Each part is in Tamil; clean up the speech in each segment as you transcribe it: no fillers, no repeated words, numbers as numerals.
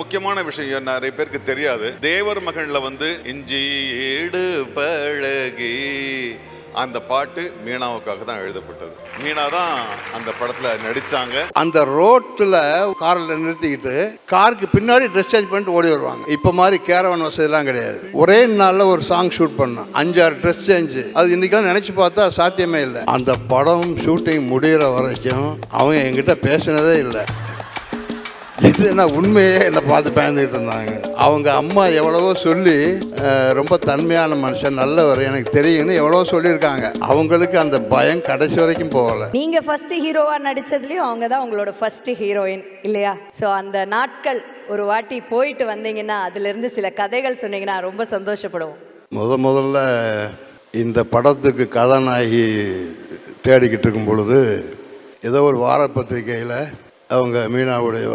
முக்கியமான விஷயம் நிறைய பேருக்கு தெரியாது. தேவர் மகன்ல வந்து இஞ்சி ஏடு பழகி அந்த பாட்டு மீனாவுக்காக தான் எழுதப்பட்டது. மீனா தான் அந்த படத்துல நடிச்சாங்க. அந்த ரோட்ல கார்ல நிறுத்திக்கிட்டு காருக்கு பின்னாடி ட்ரெஸ் சேஞ்ச் பண்ணிட்டு ஓடி வருவாங்க. இப்ப மாதிரி கேரவன் வசதிலாம் கிடையாது. ஒரே நாள்ல ஒரு சாங் ஷூட் பண்ணோம், 5-6 ட்ரெஸ் சேஞ்ச். அது இன்னைக்கெல்லாம் நினைச்சு பார்த்தா சாத்தியமே இல்லை. அந்த படம் ஷூட்டிங் முடிகிற வரைக்கும் அவங்க என்கிட்ட பேசினதே இல்லை. இது என்ன உண்மையே என்னை பார்த்து பயந்துகிட்டு இருந்தாங்க. அவங்க அம்மா எவ்வளவோ சொல்லி ரொம்ப தன்மையான மனுஷன், நல்லவர், எனக்கு தெரியும்னு எவ்வளவோ சொல்லியிருக்காங்க. அவங்களுக்கு அந்த பயம் கடைசி வரைக்கும் போகலை. நீங்க ஃபர்ஸ்ட் ஹீரோவா நடிச்சதுலயும் அவங்க தான் உங்களோட ஃபர்ஸ்ட் ஹீரோயின் இல்லையா? ஸோ அந்த நாட்கள் ஒரு வாட்டி போயிட்டு வந்தீங்கன்னா அதுல இருந்து சில கதைகள் சொன்னீங்கன்னா ரொம்ப சந்தோஷப்படுவோம். முதல்ல இந்த படத்துக்கு கதாநாயகி தேடிக்கிட்டு இருக்கும் பொழுது ஏதோ ஒரு வார பத்திரிகையில் அவங்க மீனாவுடைய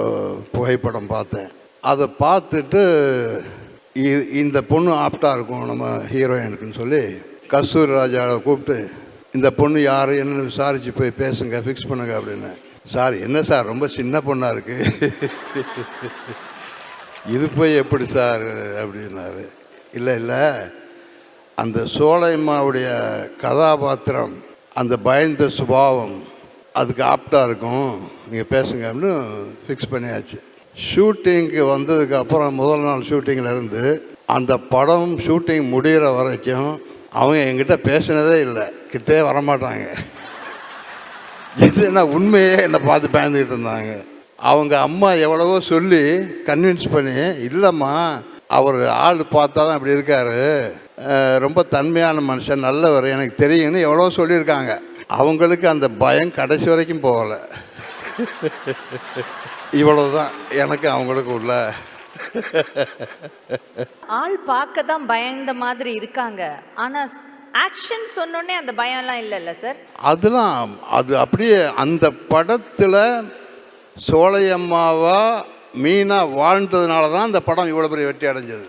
புகைப்படம் பார்த்தேன். அதை பார்த்துட்டு இந்த பொண்ணு ஆப்டாக இருக்கும் நம்ம ஹீரோயினுக்குன்னு சொல்லி கஸ்தூரி ராஜாவை கூப்பிட்டு இந்த பொண்ணு யார் என்னன்னு விசாரித்து போய் பேசுங்க, ஃபிக்ஸ் பண்ணுங்க அப்படின்னு. சார் என்ன சார் ரொம்ப சின்ன பொண்ணாக இருக்குது, இது போய் எப்படி சார் அப்படின்னாரு. இல்லை அந்த சோலைம்மாவுடைய கதாபாத்திரம், அந்த பயந்த சுபாவம் அதுக்கு ஆப்டாக இருக்கும், நீங்கள் பேசுங்க அப்படின்னு ஃபிக்ஸ் பண்ணியாச்சு. ஷூட்டிங்க்கு வந்ததுக்கு அப்புறம் முதல் நாள் ஷூட்டிங்கில் இருந்து அந்த படம் ஷூட்டிங் முடிகிற வரைக்கும் அவங்க என்கிட்ட பேசினதே இல்லை, கிட்டே வரமாட்டாங்க. இது என்ன உண்மையே என்னை பார்த்து பயந்துக்கிட்டு இருந்தாங்க. அவங்க அம்மா எவ்வளவோ சொல்லி கன்வின்ஸ் பண்ணி, இல்லைம்மா அவர் ஆள் பார்த்தா தான் இப்படி இருக்கார், ரொம்ப தன்மையான மனுஷன், நல்லவர், எனக்கு தெரியும்னு எவ்வளோ சொல்லியிருக்காங்க. அவங்களுக்கு அந்த பயம் கடைசி வரைக்கும் போகலை. இவ்வளவுதான் எனக்கு அவங்களுக்கு உள்ள. ஆள் பார்க்க தான் பயந்த மாதிரி இருக்காங்க, ஆனா ஆக்ஷன் சொன்னோடனே அந்த பயம்லாம் இல்லைல்ல சார்? அதெல்லாம் அது அப்படியே அந்த படத்தில் சோலையம்மாவா மீனா வாழ்ந்ததுனால தான் அந்த படம் இவ்வளோ பெரிய வெற்றி அடைஞ்சது.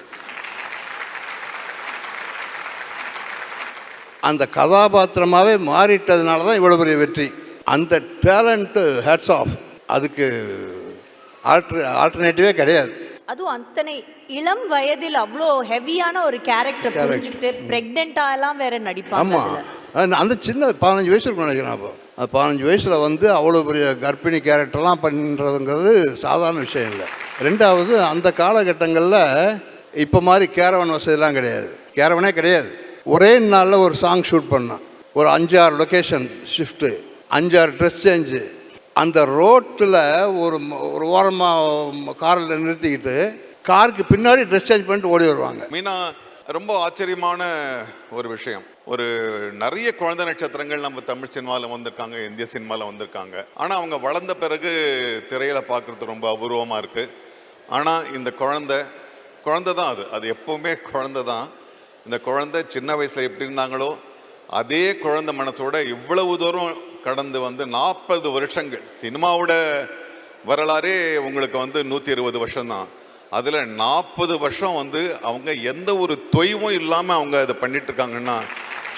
அந்த கதாபாத்திரமாகவே மாறிட்டதுனால தான் இவ்வளோ பெரிய வெற்றி. அந்த டேலண்ட்டு ஹேட்ஸ் ஆஃப், அதுக்கு ஆல்டர்னேட்டிவே கிடையாது. அதுவும் அத்தனை இளம் வயதில் அவ்வளோ ஹெவியான ஒரு கேரக்டர் புரிஞ்சுக்கிட்டு ப்ரெக்னெண்ட்டாலாம் வேற நடிப்பாங்க. ஆமாம், அந்த சின்ன 15 வயசு இருக்கும் நினைக்கிறேன். அப்போ 15 வயசில் வந்து அவ்வளோ பெரிய கர்ப்பிணி கேரக்டர்லாம் பண்ணுறதுங்கிறது சாதாரண விஷயம் இல்லை. ரெண்டாவது, அந்த காலகட்டங்களில் இப்போ மாதிரி கேரவன் வசதிலாம் கிடையாது, கேரவனே கிடையாது. ஒரே நாளில் ஒரு சாங் ஷூட் பண்ணோம், ஒரு 5-6 லொக்கேஷன் ஷிஃப்ட்டு, 5-6 ட்ரெஸ் சேஞ்சு. அந்த ரோட்டில் ஒரு ஓரமாக காரில் நிறுத்திக்கிட்டு காருக்கு பின்னாடி ட்ரெஸ் சேஞ்ச் பண்ணிட்டு ஓடி வருவாங்க. மீனா ரொம்ப ஆச்சரியமான ஒரு விஷயம். ஒரு நிறைய குழந்தை நட்சத்திரங்கள் நம்ம தமிழ் சினிமாவில் வந்திருக்காங்க, இந்திய சினிமாவில் வந்திருக்காங்க. ஆனால் அவங்க வளர்ந்த பிறகு திரையில் பார்க்குறது ரொம்ப அபூர்வமாக இருக்குது. ஆனால் இந்த குழந்தை தான், அது எப்போவுமே குழந்தை தான். இந்த குழந்தை சின்ன வயசில் எப்படி இருந்தாங்களோ அதே குழந்தை மனசோட இவ்வளவு தூரம் கடந்து வந்து 40 வருஷங்கள். சினிமாவோட வரலாறே உங்களுக்கு வந்து 120 வருஷம்தான். அதில் 40 வருஷம் வந்து அவங்க எந்த ஒரு தொய்வும் இல்லாமல் அவங்க அதை பண்ணிட்டு இருக்காங்கன்னா,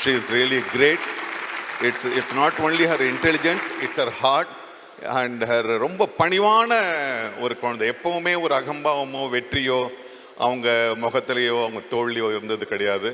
she is really great. It's not only her intelligence, it's her heart and her ரொம்ப பணிவான ஒரு குழந்தை. எப்பவுமே ஒரு அகம்பாவமோ வெற்றியோ அவங்க முகத்திலேயோ அவங்க தோல்லையோ இருந்தது கிடையாது.